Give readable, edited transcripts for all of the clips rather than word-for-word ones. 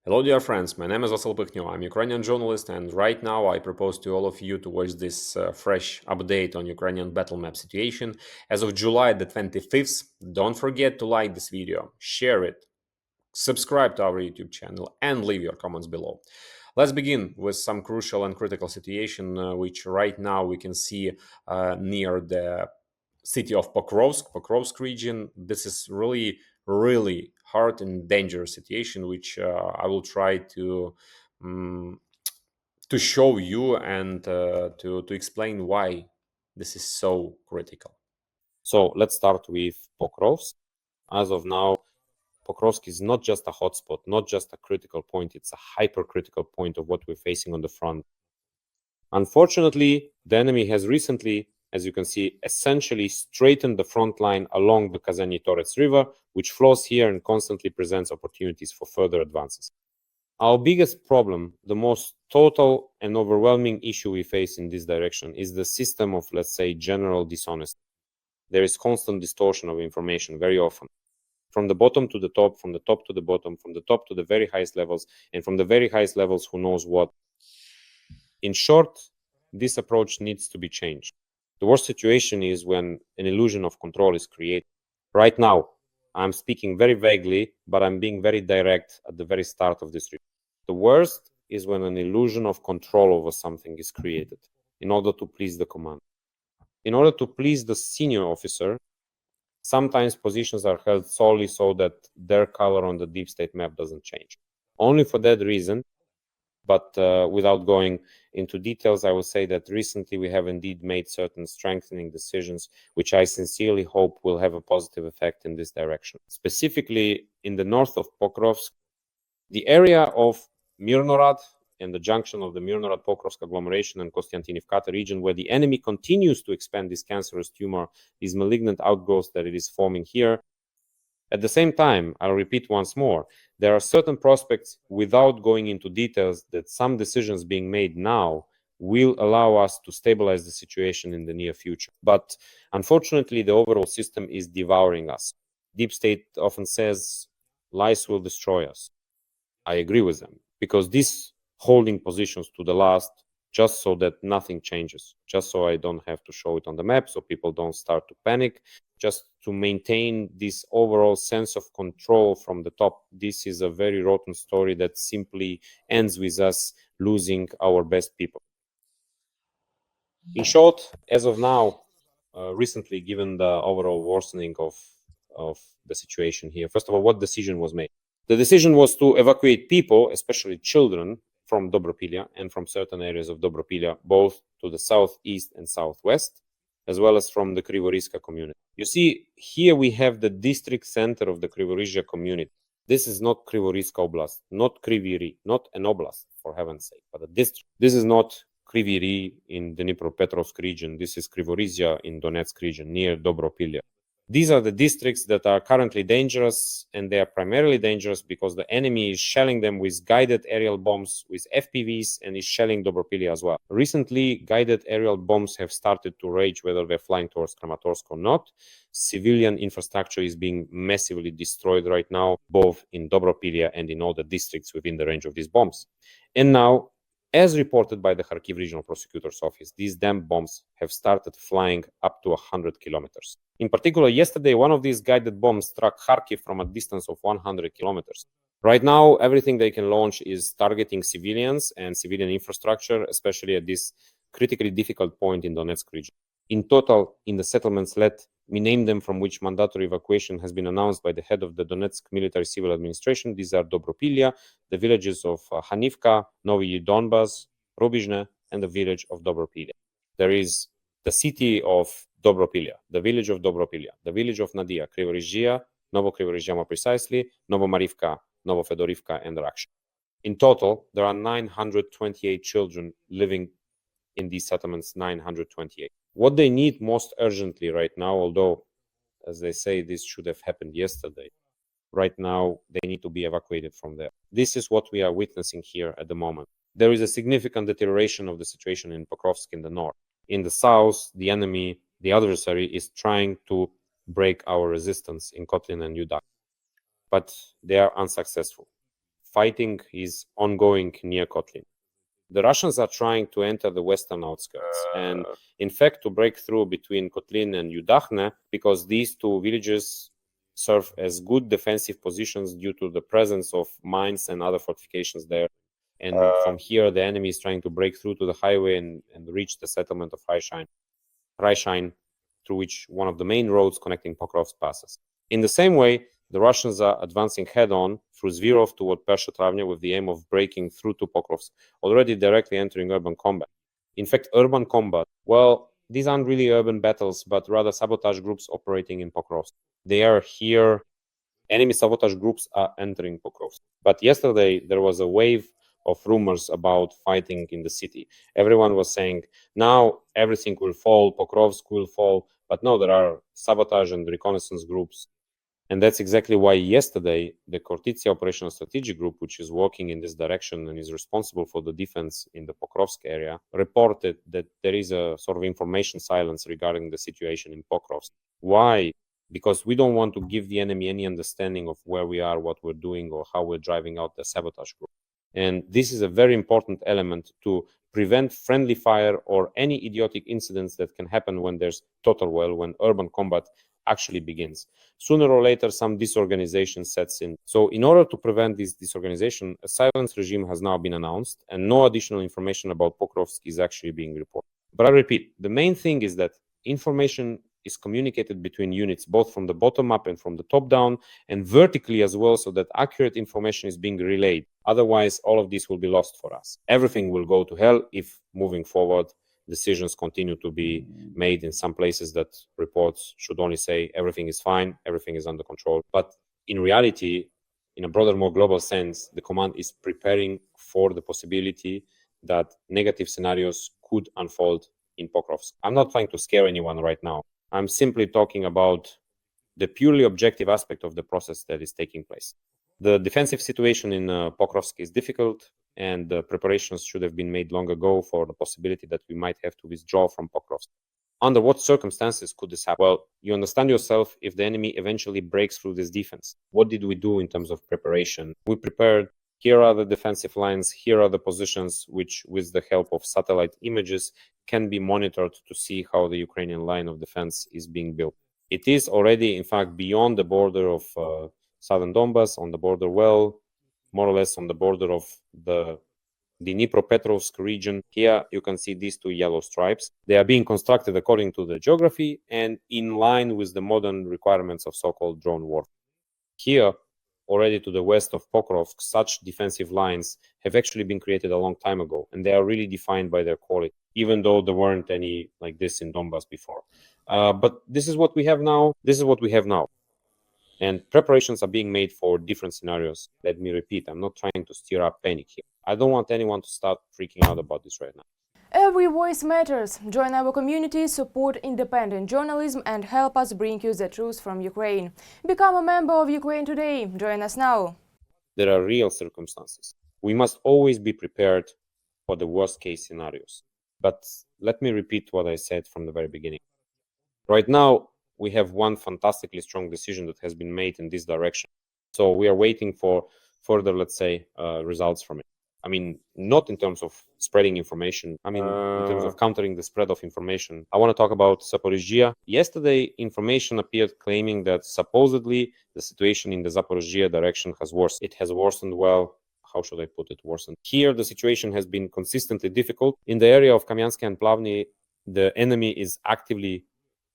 Hello dear friends, my name is Vasyl Pekhno, I'm a Ukrainian journalist, and right now I propose to all of you to watch this fresh update on Ukrainian battle map situation as of July the 25th. Don't forget to like this video, share it, subscribe to our YouTube channel and leave your comments below. Let's begin with some crucial and critical situation which right now we can see near the city of Pokrovsk region. This is really hard and dangerous situation, which I will try um, to show you and to explain why this is so critical. So let's start with Pokrovsk. As of now, Pokrovsk is not just a hotspot, not just a critical point, it's a hypercritical point of what we're facing on the front. Unfortunately, the enemy has recently, as you can see, essentially straightened the front line along the Kazany Torets River, which flows here and constantly presents opportunities for further advances. Our biggest problem, the most total and overwhelming issue we face in this direction is the system of, let's say, general dishonesty. There is constant distortion of information very often. From the bottom to the top, from the top to the bottom, from the top to the very highest levels, and from the very highest levels, who knows what. In short, this approach needs to be changed. The worst situation is when an illusion of control is created. Right now, I'm speaking very vaguely, but I'm being very direct at the very start of this report. The worst is when an illusion of control over something is created in order to please the command. In order to please the senior officer, sometimes positions are held solely so that their color on the deep state map doesn't change. Only for that reason, but without going into details, I will say that recently we have indeed made certain strengthening decisions, which I sincerely hope will have a positive effect in this direction. Specifically, in the north of Pokrovsk, the area of Myrnohrad and the junction of the Myrnohrad-Pokrovsk agglomeration and Kostiantynivka region, where the enemy continues to expand this cancerous tumor, these malignant outgrowths that it is forming here. At the same time, I'll repeat once more, there are certain prospects, without going into details, that some decisions being made now will allow us to stabilize the situation in the near future. But unfortunately, the overall system is devouring us. Deep State often says lies will destroy us. I agree with them, because this holding positions to the last, just so that nothing changes, just so I don't have to show it on the map, so people don't start to panic, just to maintain this overall sense of control from the top. This is a very rotten story that simply ends with us losing our best people. In short, as of now, recently, given the overall worsening of the situation here, first of all, what decision was made? The decision was to evacuate people, especially children, from Dobropillia and from certain areas of Dobropillia, both to the southeast and southwest, as well as from the Krivorizhzhia community. You see, here we have the district center of the Krivorizhzhia community. This is not Krivorizhzhia Oblast, not Kriviri, not an oblast, for heaven's sake, but a district. This is not Kriviri in the Dnipropetrovsk region. This is Krivorizhzhia in Donetsk region, near Dobropillia. These are the districts that are currently dangerous, and they are primarily dangerous because the enemy is shelling them with guided aerial bombs, with FPVs, and is shelling Dobropillia as well. Recently, guided aerial bombs have started to rage, whether they're flying towards Kramatorsk or not. Civilian infrastructure is being massively destroyed right now, both in Dobropillia and in all the districts within the range of these bombs. And now, as reported by the Kharkiv Regional Prosecutor's Office, these damn bombs have started flying up to 100 kilometers. In particular, yesterday, one of these guided bombs struck Kharkiv from a distance of 100 kilometers. Right now, everything they can launch is targeting civilians and civilian infrastructure, especially at this critically difficult point in Donetsk region. In total, in the settlements, let me name them, from which mandatory evacuation has been announced by the head of the Donetsk Military Civil Administration. These are Dobropillia, the villages of Hanivka, Novy Donbas, Rubizhne, and the village of Dobropillia. There is the city of Dobropillia, the village of Dobropillia, the village of Nadia, Krivorizhzhia, Novokrivorizhzhia more precisely, Novomarivka, Novofedorivka, and Raksha. In total, there are 928 children living in these settlements, 928. What they need most urgently right now, although, as they say, this should have happened yesterday, right now they need to be evacuated from there. This is what we are witnessing here at the moment. There is a significant deterioration of the situation in Pokrovsk in the north. In the south, the enemy, the adversary, is trying to break our resistance in Kotlin and Yudak, but they are unsuccessful. fighting is ongoing near Kotlin. The Russians are trying to enter the western outskirts and, in fact, to break through between Kotlin and Yudakhne, because these two villages serve as good defensive positions due to the presence of mines and other fortifications there. And from here, the enemy is trying to break through to the highway and reach the settlement of Raishine, through which one of the main roads connecting Pokrovsk passes. In the same way, the Russians are advancing head-on through Zvirov toward Pershetravnya with the aim of breaking through to Pokrovsk, already directly entering urban combat. In fact, urban combat, well, these aren't really urban battles, but rather sabotage groups operating in Pokrovsk. They are here. Enemy sabotage groups are entering Pokrovsk. But yesterday, there was a wave of rumors about fighting in the city. Everyone was saying, now everything will fall, Pokrovsk will fall. But no, there are sabotage and reconnaissance groups. And that's exactly why yesterday, the Khortytsia Operational Strategy Group, which is working in this direction and is responsible for the defense in the Pokrovsk area, reported that there is a sort of information silence regarding the situation in Pokrovsk. Why? Because we don't want to give the enemy any understanding of where we are, what we're doing, or how we're driving out the sabotage group. And this is a very important element to prevent friendly fire or any idiotic incidents that can happen when there's total war, when urban combat actually begins. Sooner or later, some disorganization sets in. So in order to prevent this disorganization, a silence regime has now been announced, and no additional information about Pokrovsk is actually being reported. But I repeat, the main thing is that information is communicated between units, both from the bottom up and from the top down, and vertically as well, so that accurate information is being relayed. Otherwise, all of this will be lost for us. Everything will go to hell if, moving forward, decisions continue to be made in some places that reports should only say everything is fine, everything is under control. But in reality, in a broader, more global sense, the command is preparing for the possibility that negative scenarios could unfold in Pokrovsk. I'm not trying to scare anyone right now. I'm simply talking about the purely objective aspect of the process that is taking place. The defensive situation in Pokrovsk is difficult, and the preparations should have been made long ago for the possibility that we might have to withdraw from Pokrovsk. Under what circumstances could this happen? Well, you understand yourself if the enemy eventually breaks through this defense. What did we do in terms of preparation? We prepared, here are the defensive lines, here are the positions which, with the help of satellite images, can be monitored to see how the Ukrainian line of defense is being built. It is already, in fact, beyond the border of southern Donbas, on the border, well, more or less on the border of the Dnipropetrovsk region. Here you can see these two yellow stripes. They are being constructed according to the geography and in line with the modern requirements of so-called drone warfare. Here, already to the west of Pokrovsk, such defensive lines have actually been created a long time ago, and they are really defined by their quality, even though there weren't any like this in Donbas before. But this is what we have now. This is what we have now. And preparations are being made for different scenarios. Let me repeat, I'm not trying to stir up panic here. I don't want anyone to start freaking out about this right now. Every voice matters. Join our community, support independent journalism, and help us bring you the truth from Ukraine. Become a member of Ukraine Today. Join us now. There are real circumstances. We must always be prepared for the worst case scenarios. But let me repeat what I said from the very beginning. Right now, we have one fantastically strong decision that has been made in this direction. So we are waiting for further, let's say, results from it. I mean, not in terms of spreading information. I mean, in terms of countering the spread of information. I want to talk about Zaporizhzhia. Yesterday, information appeared claiming that supposedly the situation in the Zaporizhzhia direction has worsened. It has worsened, well, how should I put it, worsened? Here, the situation has been consistently difficult. In the area of Kamyansk and Plavny, the enemy is actively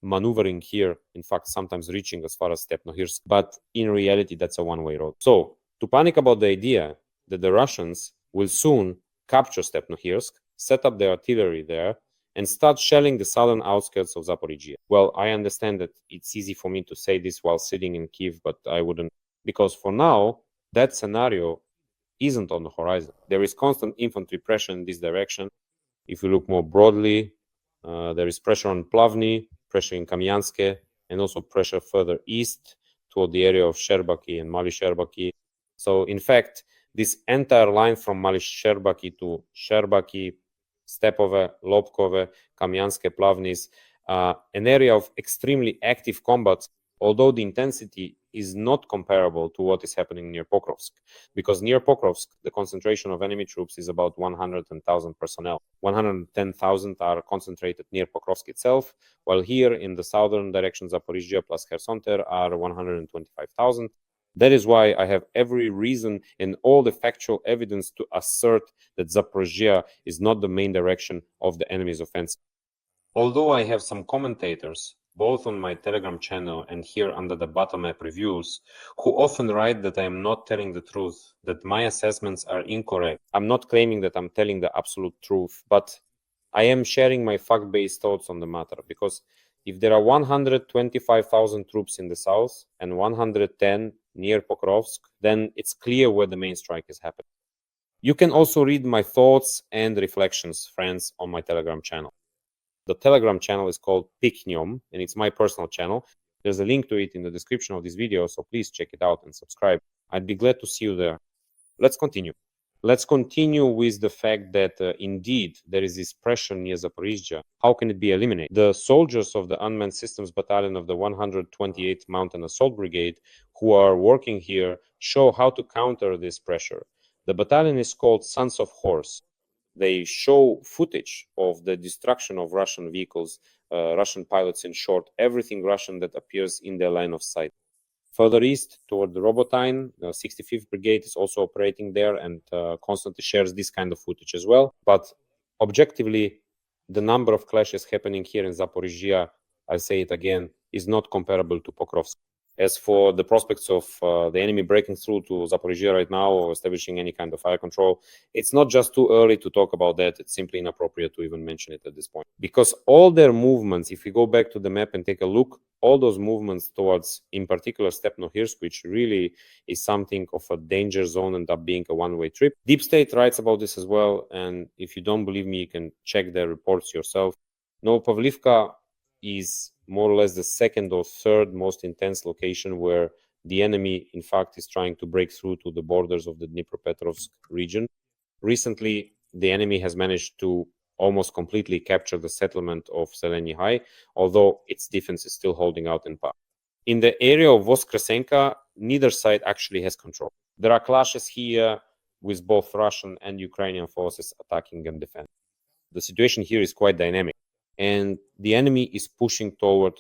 maneuvering here, in fact, sometimes reaching as far as Stepnohirsk. But in reality, that's a one-way road. So, to panic about the idea that the Russians will soon capture Stepnohirsk, set up their artillery there, and start shelling the southern outskirts of Zaporizhzhia. Well, I understand that it's easy for me to say this while sitting in Kiev, but I wouldn't, because for now, that scenario isn't on the horizon. There is constant infantry pressure in this direction. If you look more broadly, there is pressure on Plavny, pressure in Kamyanske, and also pressure further east toward the area of Sherbaki and Mali Sherbaki. So, in fact, this entire line from Mali Sherbaki to Sherbaki, Stepove, Lobkove, Kamyanske, Plavny is an area of extremely active combat although the intensity is not comparable to what is happening near Pokrovsk, because near Pokrovsk, the concentration of enemy troops is about 110,000 personnel. 110,000 are concentrated near Pokrovsk itself, while here in the southern direction, Zaporizhzhia plus Kherson are 125,000. That is why I have every reason and all the factual evidence to assert that Zaporizhzhia is not the main direction of the enemy's offensive. Although I have some commentators, both on my Telegram channel and here under the bottom map reviews, who often write that I am not telling the truth, that my assessments are incorrect. I'm not claiming that I'm telling the absolute truth, but I am sharing my fact-based thoughts on the matter, because if there are 125,000 troops in the south and 110 near Pokrovsk, then it's clear where the main strike is happening. You can also read my thoughts and reflections, friends, on my Telegram channel. The Telegram channel is called Pekhno, and it's my personal channel. There's a link to it in the description of this video, so please check it out and subscribe. I'd be glad to see you there. Let's continue. Let's continue with the fact that indeed there is this pressure near Zaporizhzhia. How can it be eliminated? The soldiers of the Unmanned Systems Battalion of the 128th Mountain Assault Brigade who are working here show how to counter this pressure. The battalion is called Sons of Horse. They show footage of the destruction of Russian vehicles, Russian pilots, in short, everything Russian that appears in their line of sight. Further east toward the Robotine, the 65th Brigade is also operating there and constantly shares this kind of footage as well. But objectively, the number of clashes happening here in Zaporizhzhia, I'll say it again, is not comparable to Pokrovsk. As for the prospects of the enemy breaking through to Zaporizhzhia right now or establishing any kind of fire control, it's not just too early to talk about that. It's simply inappropriate to even mention it at this point. Because all their movements, if we go back to the map and take a look, all those movements towards, in particular, Stepnohirsk, which really is something of a danger zone and up being a one-way trip. Deep State writes about this as well, and if you don't believe me, you can check their reports yourself. Novopavlivka is more or less the second or third most intense location where the enemy, in fact, is trying to break through to the borders of the Dnipropetrovsk region. Recently, the enemy has managed to almost completely capture the settlement of Zeleny High, although its defense is still holding out in part. In the area of Voskresenka, neither side actually has control. There are clashes here with both Russian and Ukrainian forces attacking and defending. The situation here is quite dynamic, and the enemy is pushing toward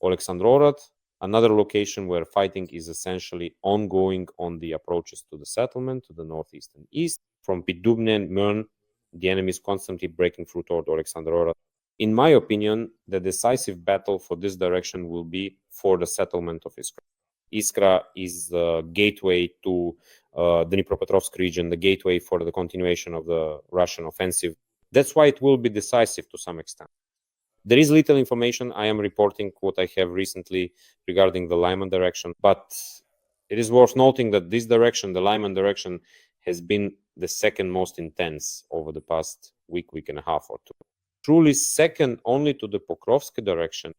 Oleksandrorad, another location where fighting is essentially ongoing on the approaches to the settlement to the northeast and east. From Pidubny and Myrn, the enemy is constantly breaking through toward Oleksandrorad. In my opinion, the decisive battle for this direction will be for the settlement of Iskra. Iskra is the gateway to the Dnipropetrovsk region, the gateway for the continuation of the Russian offensive. That's why it will be decisive to some extent. There is little information. I am reporting what I have recently regarding the Lyman direction, but it is worth noting that this direction, the Lyman direction, has been the second most intense over the past week and a half or two. Truly second only to the Pokrovsk direction.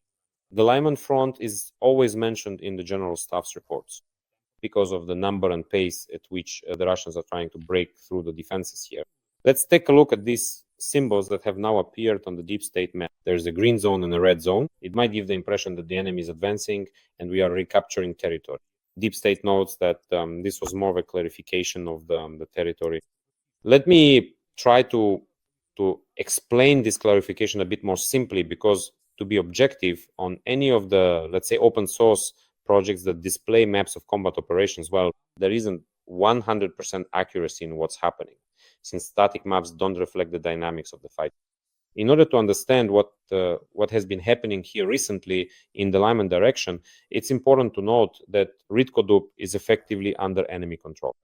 The Lyman front is always mentioned in the General Staff's reports because of the number and pace at which the Russians are trying to break through the defenses here. Let's take a look at these symbols that have now appeared on the Deep State map. There's a green zone and a red zone. It might give the impression that the enemy is advancing and we are recapturing territory. Deep State notes that this was more of a clarification of the territory. Let me try to explain this clarification a bit more simply, because to be objective on any of the, let's say, open source projects that display maps of combat operations, well, there isn't 100% accuracy in what's happening, since static maps don't reflect the dynamics of the fight. In order to understand what has been happening here recently in the Lyman direction, it's important to note that Ritkodup is effectively under enemy control.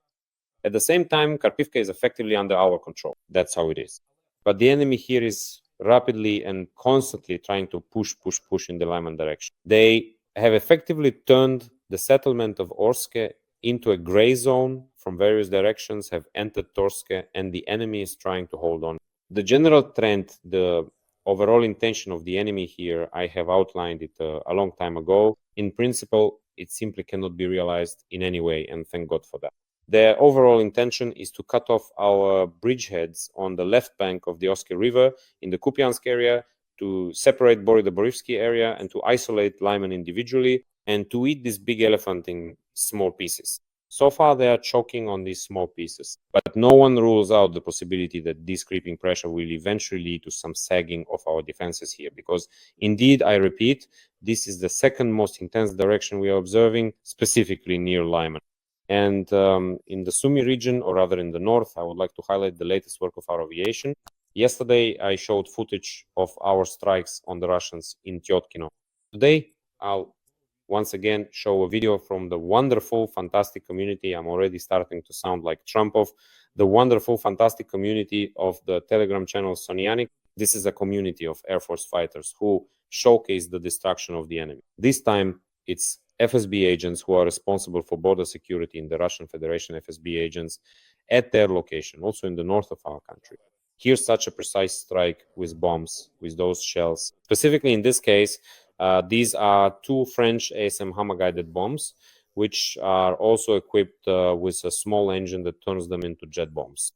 At the same time, Kharkivka is effectively under our control. That's how it is. But the enemy here is rapidly and constantly trying to push in the Lyman direction. They have effectively turned the settlement of Orske into a gray zone from various directions, have entered Torske, and the enemy is trying to hold on. The general trend, the overall intention of the enemy here, I have outlined it a long time ago. In principle, it simply cannot be realized in any way, and thank God for that. Their overall intention is to cut off our bridgeheads on the left bank of the Oske River in the Kupiansk area, to separate Bory-Doborivsky area, and to isolate Lyman individually. and to eat this big elephant in small pieces. So far, they are choking on these small pieces, but no one rules out the possibility that this creeping pressure will eventually lead to some sagging of our defenses here, because indeed, I repeat, this is the second most intense direction we are observing, specifically near Lyman. And in the Sumy region, or rather in the north, I would like to highlight the latest work of our aviation. Yesterday, I showed footage of our strikes on the Russians in Tyotkino. Today, I'll once again show a video from the wonderful, fantastic community. I'm already starting to sound like Trumpov. The wonderful, fantastic community of the Telegram channel Sonyanik. This is a community of Air Force fighters who showcase the destruction of the enemy. This time, it's FSB agents who are responsible for border security in the Russian Federation, FSB agents at their location, also in the north of our country. Here's such a precise strike with bombs, with those shells. Specifically in this case, these are two French ASM hammer-guided bombs, which are also equipped with a small engine that turns them into jet bombs.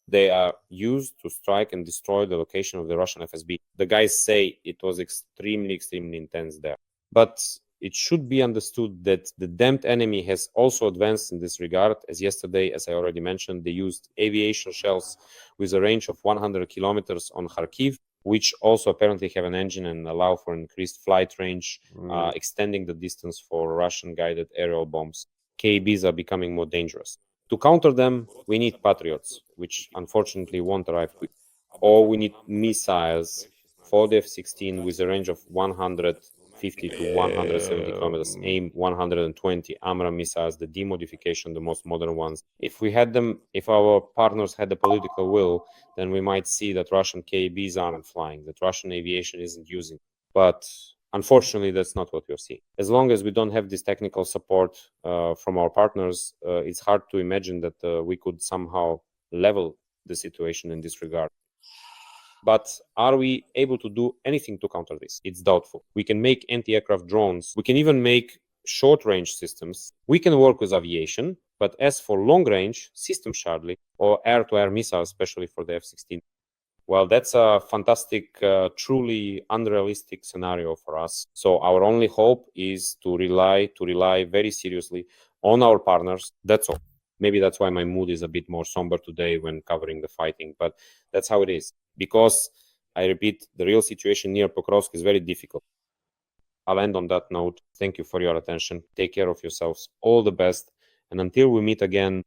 They are used to strike and destroy the location of the Russian FSB. The guys say it was extremely, extremely intense there. But it should be understood that the damned enemy has also advanced in this regard, as yesterday, as I already mentioned, they used aviation shells with a range of 100 kilometers on Kharkiv, which also apparently have an engine and allow for increased flight range, extending the distance for Russian guided aerial bombs. KBs are becoming more dangerous. To counter them, we need Patriots, which unfortunately won't arrive quick. Or we need missiles for the F-16 with a range of 150 to 170 kilometers, AIM 120, AMRA missiles, the D modification, the most modern ones. If we had them, if our partners had the political will, then we might see that Russian KBs aren't flying, that Russian aviation isn't using. But unfortunately, that's not what we're seeing. As long as we don't have this technical support from our partners, it's hard to imagine that we could somehow level the situation in this regard. But are we able to do anything to counter this? It's doubtful. We can make anti-aircraft drones. We can even make short-range systems. We can work with aviation. But as for long-range, systems hardly, or air-to-air missiles, especially for the F-16, well, that's a fantastic, truly unrealistic scenario for us. So our only hope is to rely very seriously on our partners. That's all. Maybe that's why my mood is a bit more somber today when covering the fighting, but that's how it is. Because, I repeat, the real situation near Pokrovsk is very difficult. I'll end on that note. Thank you for your attention. Take care of yourselves. All the best. And until we meet again,